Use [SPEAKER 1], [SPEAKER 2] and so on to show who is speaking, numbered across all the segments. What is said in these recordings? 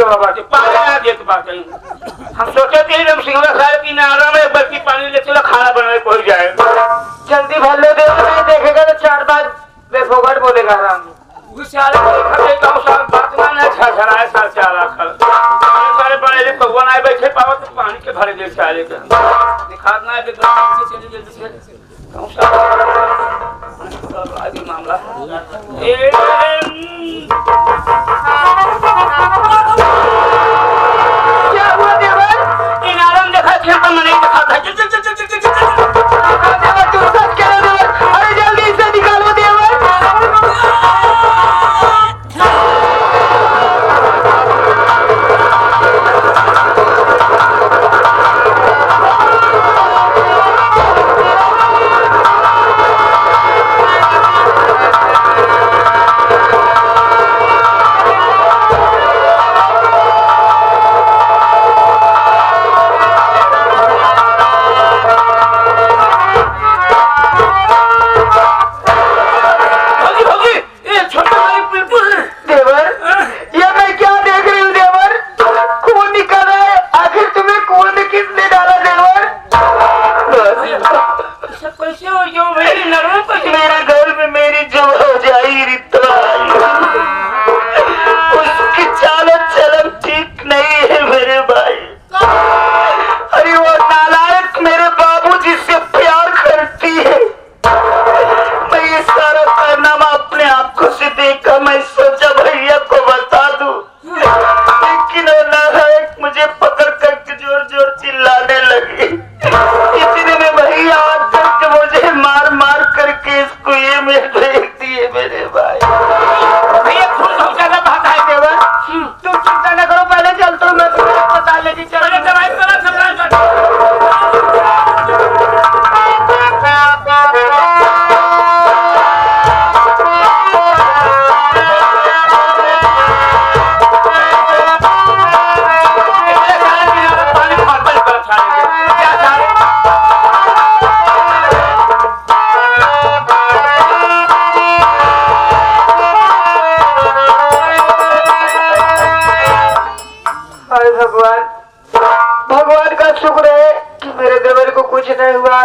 [SPEAKER 1] जगह बाटे पानी ना देत बाटे। हम सोचे थे हम सिंगला साहब की नारा में बल्कि पानी ले चला खाना बनाने को जाए।
[SPEAKER 2] जल्दी भर लो दे नहीं देखेगा तो 4 बार बेफोगट बोलेगा राम।
[SPEAKER 1] उस सारे खड़े गांव साहब बात ना ना छाछड़ाए साल चारा खल सारे बड़े भगवान आए बैठे पावत तो पानी के भरे दे सारे के दिखात ना है गांव से चली जल्दी से गांव साहब आगे मामला ए
[SPEAKER 2] क्या हुआ देवर?
[SPEAKER 1] इन आराम देखा खेल पर नहीं देखा था चल चल चल चल चल
[SPEAKER 2] देवर तू सच कह रहा देवर। अरे जल्दी इसे निकालो देवर। भगवान का शुक्र है कि मेरे देवर को कुछ नहीं हुआ।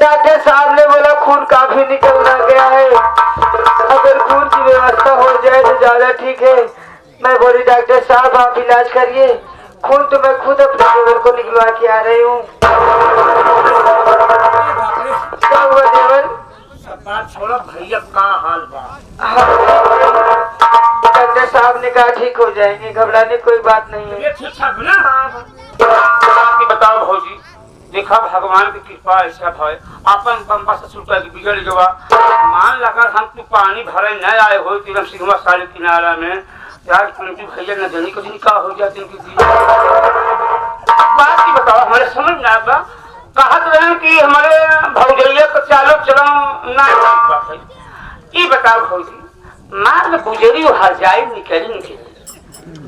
[SPEAKER 2] डॉक्टर साहब ने बोला खून काफी निकलना गया है, अगर खून की व्यवस्था हो जाए तो ज्यादा ठीक है। मैं बोली डॉक्टर साहब आप इलाज करिए, खून तो मैं खुद अपने देवर को निकलवा के आ रही हूँ। क्या हुआ देवर?
[SPEAKER 1] बात छोड़ो भैया का हाल बा?
[SPEAKER 2] डॉक्टर साहब ने कहा ठीक हो जाएंगे, घबराने कोई बात नहीं है।
[SPEAKER 1] ये ठीक ठाक ना? बताओ भौजी, देखा भगवान की कृपा ऐसा है अपन पंपा से छुटा की बिगड़ गवा। मान लगा हम तू पानी भरे न आए हो तीन सिंगवा सारे किनारा में यार कुंती भैया न जानी कभी का हो जाते इनकी बात की बताओ हमारे समझ में आया। कहत रहे कि हमारे भौजैया को चालो चलो ना ये बताओ भौजी मार में गुजरी हर जाए निकली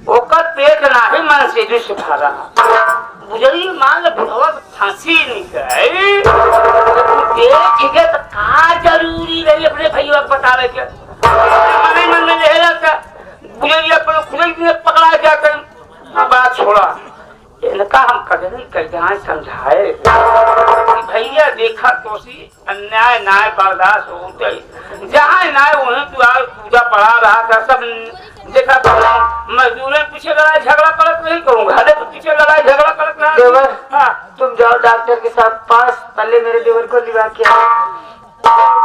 [SPEAKER 1] ओकर पेट नाही मन से दुष भरा गुजरी मान बुढ़वा फांसी निकल देख के तो का जरूरी रही अपने भैया बतावे के मन में रह जाता गुजरिया पर खुद ही पकड़ा जाकर बात छोड़ा इनका हम कदम कैसे समझाए भैया देखा तो सी अन्याय न्याय बर्दाश्त होते जहाँ न्याय वहीं तू आज पूजा पढ़ा रहा था सब देखा मजदूर पीछे लड़ाई झगड़ा करत नहीं करूँ घरे तो पीछे लड़ाई झगड़ा करत रहा।
[SPEAKER 2] देवर तुम जाओ डॉक्टर के साथ पास पहले मेरे देवर को लिवा के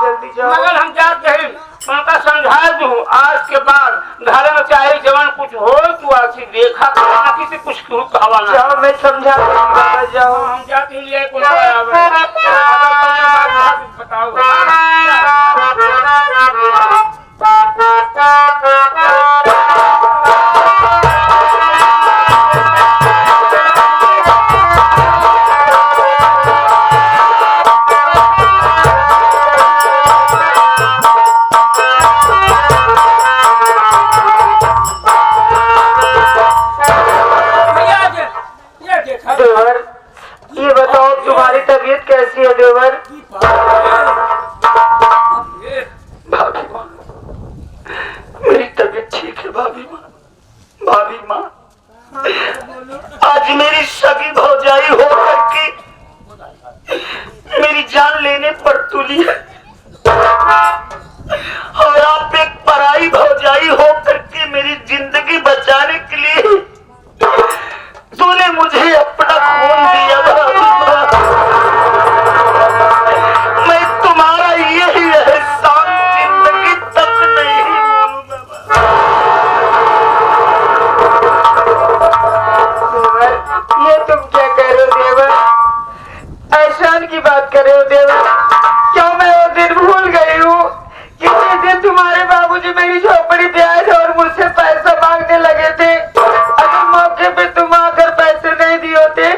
[SPEAKER 2] जल्दी जाओ।
[SPEAKER 1] मगर हम जाते हैं उनका समझा दूं आज के बाद घर में चाहे जवान कुछ हो तू आखिर देखा किसी कुछ कहा ना
[SPEAKER 2] जाओ मैं समझा जाओ
[SPEAKER 1] हम जाते लिए बताओ
[SPEAKER 2] देवर ये बताओ तुम्हारी तबीयत कैसी है देवर?
[SPEAKER 1] भाभी माँ मेरी तबीयत ठीक है भाभी माँ
[SPEAKER 3] पर तुली है और आप एक पराई भौजाई हो करके मेरी जिंदगी बचाने के लिए तूने मुझे अपना खून दिया। मैं तुम्हारा यही एहसान जिंदगी तक नहीं भूलूंगा।
[SPEAKER 2] ये तुम क्या कह रहे हो देवर? एहसान की बात कर रहे हो देवर? क्यों मैं वो दिन भूल गई हूँ कि जिस दिन तुम्हारे बाबूजी मेरी झोपड़ी पे आए थे और मुझसे पैसा मांगने लगे थे। अगर मौके पे तुम आकर पैसे नहीं दिए होते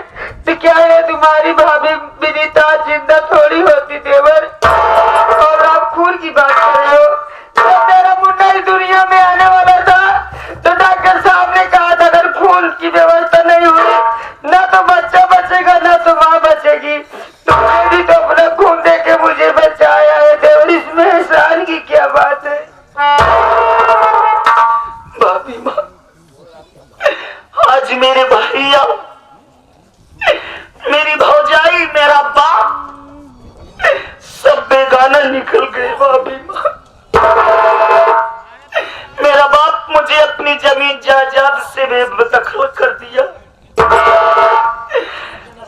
[SPEAKER 2] तो क्या ये तुम्हारी भाभी विनीता जिंदा थोड़ी होती देवर? और आप खून की बात कर रहे हो? जब मेरा मुन्ना इस दुनिया में आने वाला था तो डॉक्टर साहब ने कहा था अगर खून की व्यवस्था नहीं हुई ना तो बच्चा बचेगा ना तो माँ बचेगी। तुमने भी तो अपना खून दे के मुझे बचाया है देवर, इसमें एहसान की क्या बात है?
[SPEAKER 3] भाभी माँ, आज मेरे भैया, मेरी भौजाई, मेरा बाप सब बेगाना निकल गए। भाभी माँ, मेरा बाप मुझे अपनी जमीन जायदाद से बेदखल कर दिया।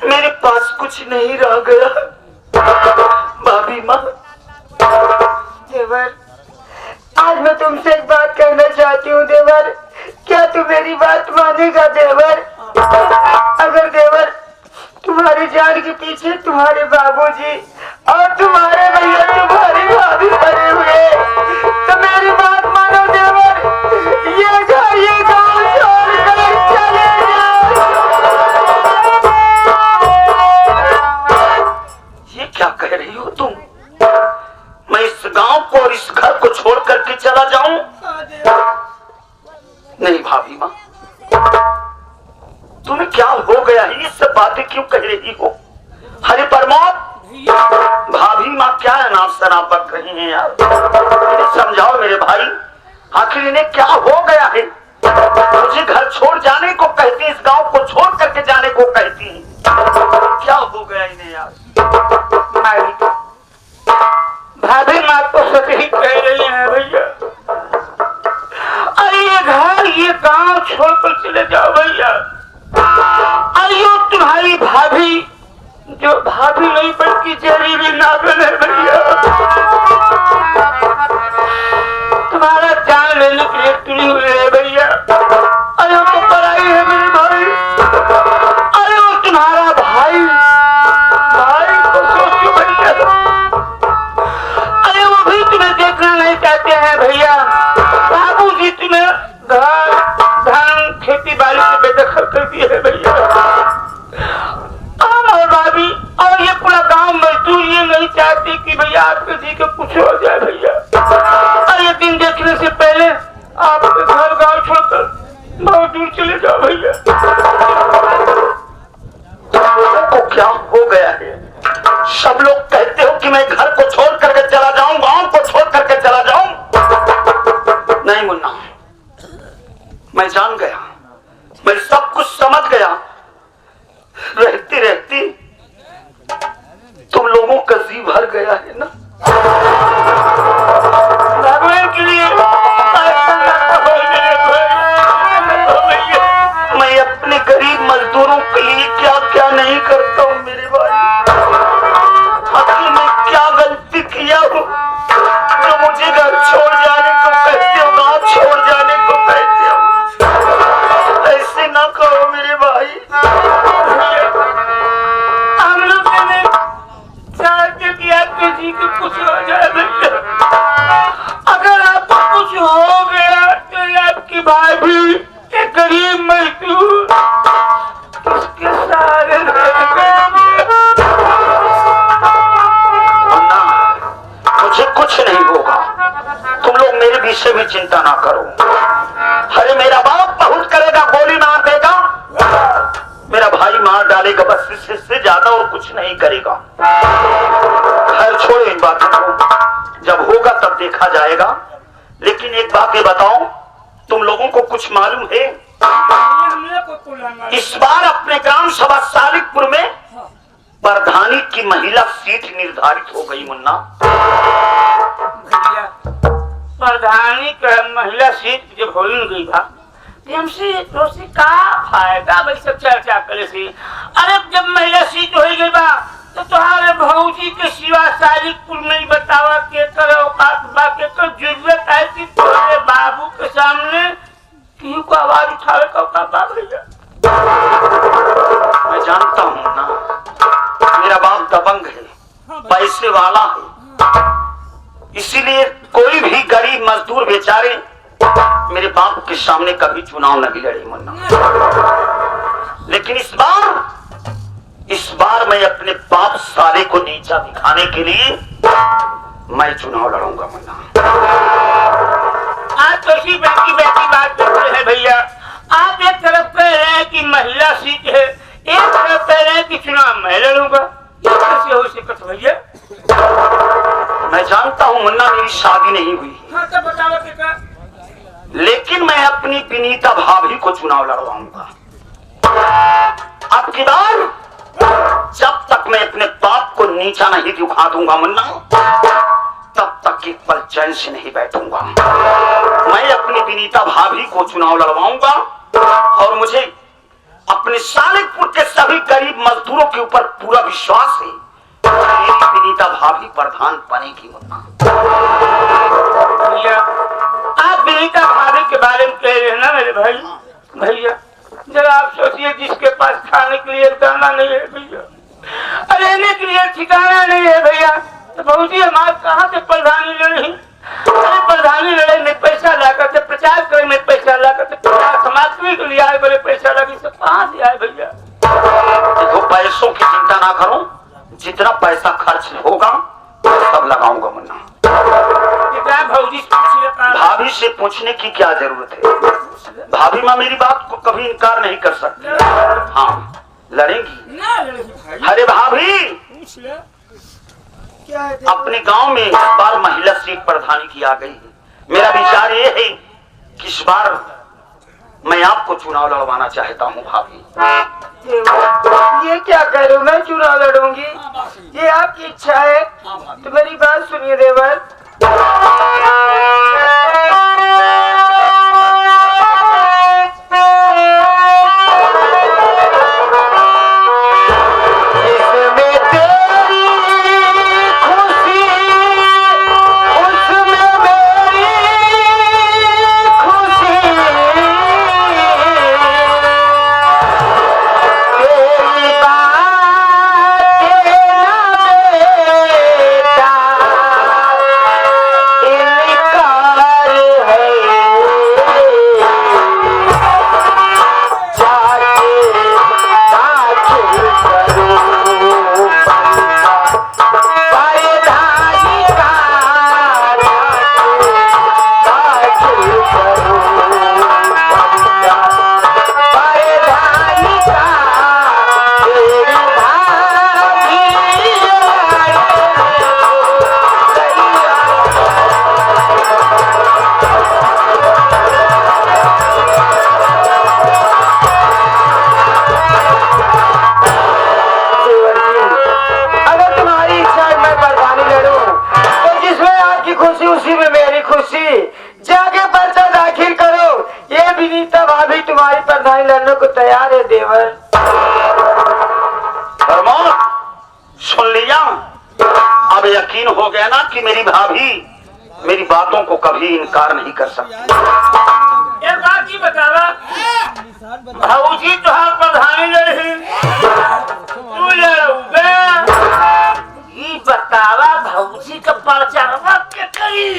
[SPEAKER 3] मेरे पास कुछ नहीं रह गया। भाभी माँ,
[SPEAKER 2] देवर, आज मैं तुमसे एक बात कहना चाहती हूँ देवर, क्या तू मेरी बात मानेगा देवर? अगर देवर तुम्हारी जान के पीछे तुम्हारे बाबूजी और तुम्हारे भैया तुम्हारी भाभी पड़े हुए तो मेरी बात मानो देवर, ये घर ये गाँव छोड़कर चले जाओ।
[SPEAKER 3] ये क्या कह रही हो तुम? मैं इस गांव को और इस घर को छोड़ करके चला जाऊं? नहीं भाभी माँ, तुम्हें क्या हो गया है? ये सब बातें क्यों कह रही हो? हरे परमोत, भाभी माँ क्या अनाप शनाप बक रही हैं यार? इन्हें समझाओ मेरे भाई, आखिर इन्हें क्या हो गया है? मुझे घर छोड़ जाने को कहती, इस गांव को छोड़ करके जाने को कहती, क्या हो गया इन्हें यार?
[SPEAKER 1] भाभी माँ तो सच ही कह रही है भैया। अरे ये घर ये गांव छोड़कर चले जाओ भैया। अरे तुम्हारी भाभी जो भाभी नहीं बल्कि जहरीली नागिन है भैया। तुम्हारा जान लेने के लिए तुली हुई है भैया। अरे वो तो पराई है मेरे भाई। अरे वो तुम्हारा भाई को सोचो भैया। अरे वो भी तुम्हें देखना नहीं चाहते हैं भैया। बाबूजी तुम्हें घर धान खेती बाड़ी से बेदखल कर दिए है भैया। और भाभी और ये पूरा गांव मजदूर ये नहीं चाहते कि भैया आपके जी को कुछ हो जाए भैया। और ये दिन देखने से पहले आप घर गांव छोड़कर बहुत दूर चले जाओ भैया।
[SPEAKER 3] लोगों को क्या हो गया है? सब लोग कहते हो कि मैं घर को छोड़ करके चला जाऊं, गांव को छोड़ करके चला जाऊं। नहीं मुन्ना, मैं जान गया, मैं सब कुछ समझ गया। रहती रहती तुम लोगों का जी भर गया है ना।
[SPEAKER 1] भगवान के लिए
[SPEAKER 3] मैं अपने गरीब मजदूरों के लिए क्या क्या नहीं करता हूँ मेरे भाई। आखिर मैं क्या गलती किया हूँ जो मुझे घर छोड़ जाने को कहते हो, गाँव छोड़ जाने को कहते हो? ऐसे ना कहो मेरे भाई।
[SPEAKER 1] हम लोग चाहते कि आपके जी को कुछ हो जाए भैया। अगर आपको कुछ हो गया तो आपकी भाभी के गरीब मजदूर किसके सहारे
[SPEAKER 3] मुझे कुछ नहीं होगा, तुम लोग मेरे विषय में चिंता ना करो। अरे मेरा बाप बहुत करेगा, गोली मार देगा, मेरा भाई मार डालेगा, बस इससे ज्यादा और कुछ नहीं करेगा। खैर छोड़ो इन बातों को, जब होगा तब देखा जाएगा। लेकिन एक बात ये बताओ, तुम लोगों को कुछ मालूम है? इस बार अपने ग्राम सभा सालिकपुर में प्रधानी की महिला सीट निर्धारित हो गई मुन्ना।
[SPEAKER 1] भैया प्रधानी का महिला सीट जब हो गई बा तो हमसे दोस्ती का फायदा भाई सब चर्चा करे से। अरे जब महिला सीट हो गई बा तो तुम्हारे भौजी के सिवा सारी कुल नहीं बतावा के कर औकात बा के कर जरूरत है कि तुम्हारे बाबू के सामने क्यों को आवाज उठावे का औकात बा भैया।
[SPEAKER 3] मैं जानता हूँ ना, मेरा बाप दबंग है, पैसे वाला है, इसीलिए कोई भी गरीब मजदूर बेचारे मेरे बाप के सामने कभी चुनाव नहीं लड़े मुन्ना। लेकिन इस बार मैं अपने बाप साले को नीचा दिखाने के लिए मैं चुनाव लड़ूंगा मुन्ना।
[SPEAKER 1] आप तो इसी बेटी बात करते हैं भैया। आप एक तरफ कह रहे हैं कि महिला सीट है, एक तरफ कह रहे हैं कि चुनाव मैं लड़ूंगा, ये कैसे हो सकता भैया।
[SPEAKER 3] मैं जानता हूँ मुन्ना मेरी शादी नहीं हुई,
[SPEAKER 1] हाँ तो बताओ क्या।
[SPEAKER 3] लेकिन मैं अपनी विनीता भाभी को चुनाव लड़वाऊंगा। अब की बार जब तक मैं अपने बाप को नीचा नहीं दिखा दूंगा मुन्ना, तब तक एक पल चैन से नहीं बैठूंगा। मैं अपनी विनीता भाभी को चुनाव लड़वाऊंगा और मुझे अपने सालेपुर के सभी गरीब मजदूरों के ऊपर पूरा विश्वास है मेरी विनीता भाभी प्रधान बनेगी मुन्ना।
[SPEAKER 1] भैया आप विनीता भाभी के बारे में कह रहे हैं ना मेरे भाई। भैया जरा आप सोचिए, जिसके पास खाने के लिए दाना नहीं है भैया, रहने के लिए ठिकाना नहीं है भैया, तो भौजी हमारे कहाँ से प्रधानी लड़े। अरे प्रधानी लड़े में पैसा ला करते, प्रचार करे में पैसा ला करते, प्रचार समाज के लिए आए बड़े पैसा लगे, सब कहाँ से आए भैया।
[SPEAKER 3] देखो पैसों की चिंता ना करो, जितना पैसा खर्च होगा सब लगाऊंगा मुन्ना।
[SPEAKER 1] भौजी
[SPEAKER 3] भाभी से पूछने की क्या जरूरत है, भाभी माँ मेरी बात को कभी इनकार नहीं कर सकती। हाँ लड़ेंगी। अरे भाभी अपने गांव में इस बार महिला सीट प्रधानी की आ गई है। मेरा विचार ये है कि इस बार मैं आपको चुनाव लड़वाना चाहता हूँ भाभी।
[SPEAKER 2] ये क्या कह रहे हो, मैं चुनाव लड़ूंगी, ये आपकी इच्छा है तो मेरी बात सुनिए देवर। तैयार है देवर।
[SPEAKER 3] सुन लिया, अब यकीन हो गया ना कि मेरी भाभी मेरी बातों को कभी इनकार नहीं कर सकती।
[SPEAKER 1] एक बात ही बतावा, भौजी तो हाँ प्रधानी लड़ी, तू लड़ोगे, ये बतावा भौजी का प्रचार के करी।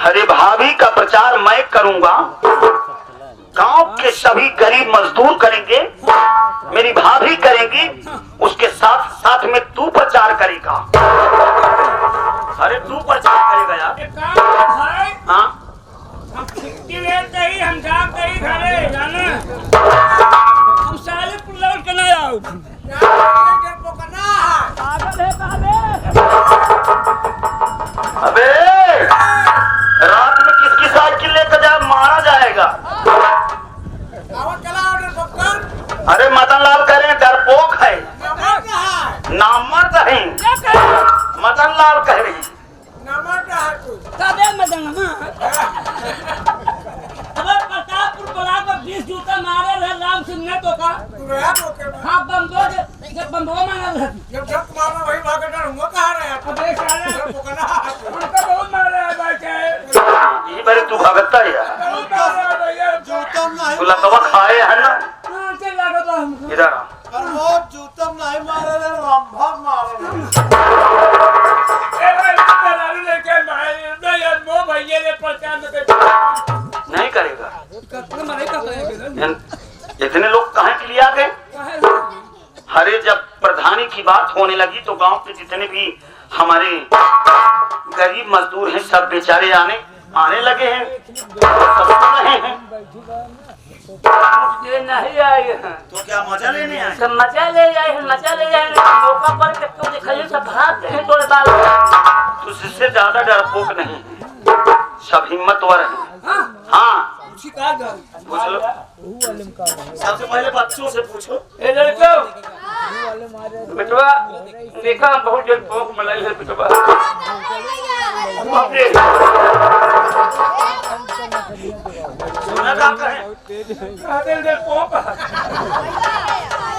[SPEAKER 3] अरे भाभी का प्रचार मैं करूंगा, गांव के सभी गरीब मजदूर करेंगे, मेरी भाभी करेंगी, उसके साथ साथ में तू प्रचार करेगा। अरे तू प्रचार करेगा यार। हाँ
[SPEAKER 1] हम छुट्टी लेते ही हम जाते ही घरे जाना, हम साले लौट के नहीं आओ।
[SPEAKER 3] अबे रात में किसकी साइकिल लेकर जा मारा जाएगा। अरे मदन लाल कह रहे हैं डर लाल कह रही है।
[SPEAKER 4] सबे मदंगमा अबे प्रतापपुर ब्लॉक में 20 जूता मारे रहे राम सिंह ने तो का हां बंदो जब बंदो मारल है
[SPEAKER 5] जब मारना वही भागे डर हुआ कहां रहे
[SPEAKER 4] अबे साले
[SPEAKER 5] उनका बहुत मारे है भाई के
[SPEAKER 3] ये बारे तू भगता है यार,
[SPEAKER 5] जूतम नहीं
[SPEAKER 3] तू लकवा खाए है ना
[SPEAKER 4] हां चल लगा तो हमको
[SPEAKER 3] इधर आ।
[SPEAKER 5] पर वो जूतम नहीं मारे रे रंभा मारे ए भाई तेरा लेके मैं ये मो भैया ने पहचान के
[SPEAKER 3] नहीं करेगा।
[SPEAKER 4] कत्ल मारे का
[SPEAKER 3] इतने लोग कहाँ के लिए आ गए? अरे जब प्रधानी की बात होने लगी तो गांव के जितने भी हमारे गरीब मजदूर हैं सब बेचारे आने लगे हैं, सब सुन रहे हैं।
[SPEAKER 1] ये नहीं आए हैं
[SPEAKER 3] तो क्या मजा लेने आए?
[SPEAKER 1] सब मजा ले जाए हैं, मजा ले जाए हैं। मौका पर के तुम दिखाइए सब भागते हैं तोड़े बाल।
[SPEAKER 3] तुझसे ज्यादा डरपोक नहीं है, सब हिम्मतवर हैं। हाँ
[SPEAKER 4] शिकार कर
[SPEAKER 3] पूछ लो, सबसे पहले बच्चों से पूछो।
[SPEAKER 1] ए लड़को बेटवा देखा बहुत जन पोक मलाई है बेटवा।
[SPEAKER 3] सुना का कहे
[SPEAKER 1] कहते हैं पोक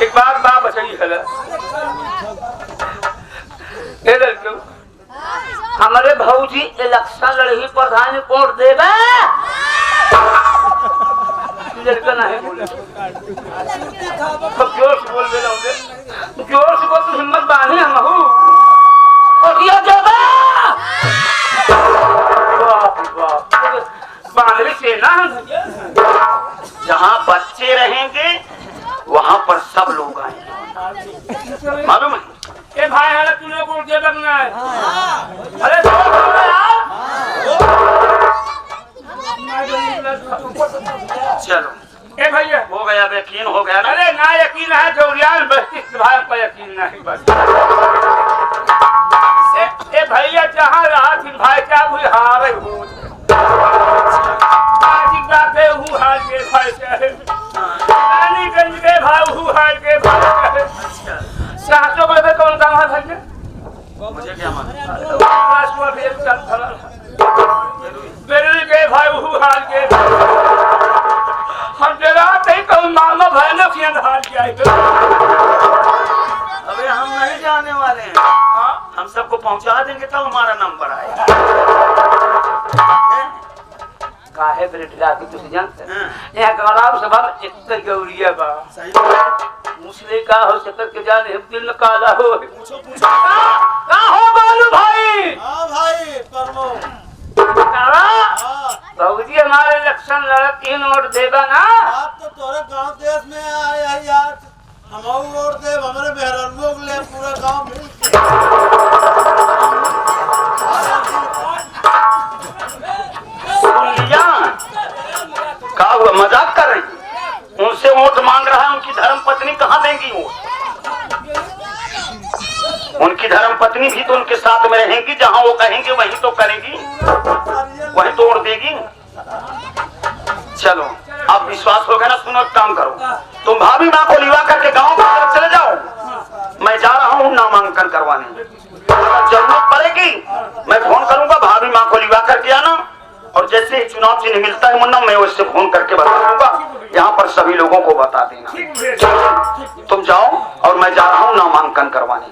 [SPEAKER 1] एक बात बचाई है। ए लड़को हमारे भौजी इलेक्शन लड़ी प्रधान वोट देवे लड़का नहीं बोले सब जोर से बोल दे रहे जोर से बोल तो हिम्मत बांधे हम और दिया जाबा बांधने से ना
[SPEAKER 3] जहाँ बच्चे रहेंगे वहाँ पर सब लोग आएंगे, मालूम है?
[SPEAKER 1] ए भाई है तूने वोट दे लगना है। अरे
[SPEAKER 3] चलो
[SPEAKER 1] ए भैया
[SPEAKER 3] हो गया, यकीन हो गया ना?
[SPEAKER 1] अरे ना यकीन है जोरियान बस्ती भाई का यकीन नहीं बस। ए भैया जहाँ रहा थी भाई क्या हुई हारे हो बात है हूँ हार के भाई चाहे रानीगंज के भाई हूँ हार के भाई चाहे सासों को लेकर कौन काम है भैया
[SPEAKER 3] मुझे क्या मालूम?
[SPEAKER 1] बेरली के भाई हूँ हार के हम जरा नहीं कहूँ मामा भाई ने फिर हार किया
[SPEAKER 3] अबे हम नहीं जाने वाले हैं, हम सबको पहुंचा देंगे तब हमारा नंबर आएगा।
[SPEAKER 1] काहे बेटा की तुझे जानते
[SPEAKER 3] हाँ।
[SPEAKER 1] यहाँ गौरव सभा में एक गौरिया बा
[SPEAKER 3] सही बात
[SPEAKER 1] मुसले का हो सकत के जाने हम दिल में काला हो
[SPEAKER 3] है। पूछो पूछो।
[SPEAKER 1] का हो बालू भाई
[SPEAKER 5] हां भाई परमो
[SPEAKER 1] काला
[SPEAKER 5] हां
[SPEAKER 1] भौजी हमारे इलेक्शन लड़त 3 वोट देगा ना
[SPEAKER 5] आप तो तोरे गांव देश में आए हैं यार, हम वोट दे हमारे मेहरान लोग ले पूरा गांव मिल के
[SPEAKER 3] क्या हुआ, मजाक कर रही? उनसे वोट मांग रहा है, उनकी धर्म पत्नी कहाँ देंगी वोट? उनकी धर्म पत्नी भी तो उनके साथ में रहेंगी, जहाँ वो कहेंगे वहीं तो करेगी, वहीं तो वोट देगी। चलो अब विश्वास हो गया ना? सुनो एक काम करो, तुम भाभी माँ को लिवा करके गाँव की तरफ चले जाओ, मैं जा रहा हूँ नामांकन करवाने। अगर जरूरत पड़ेगी मैं फोन करूंगा, भाभी माँ को लिवा करके आना, और जैसे ही चुनाव चिन्ह मिलता है मुन्ना मैं उससे फोन करके बता दूंगा, यहाँ पर सभी लोगों को बता देना। तुम जाओ और मैं जा रहा हूँ नामांकन करवाने।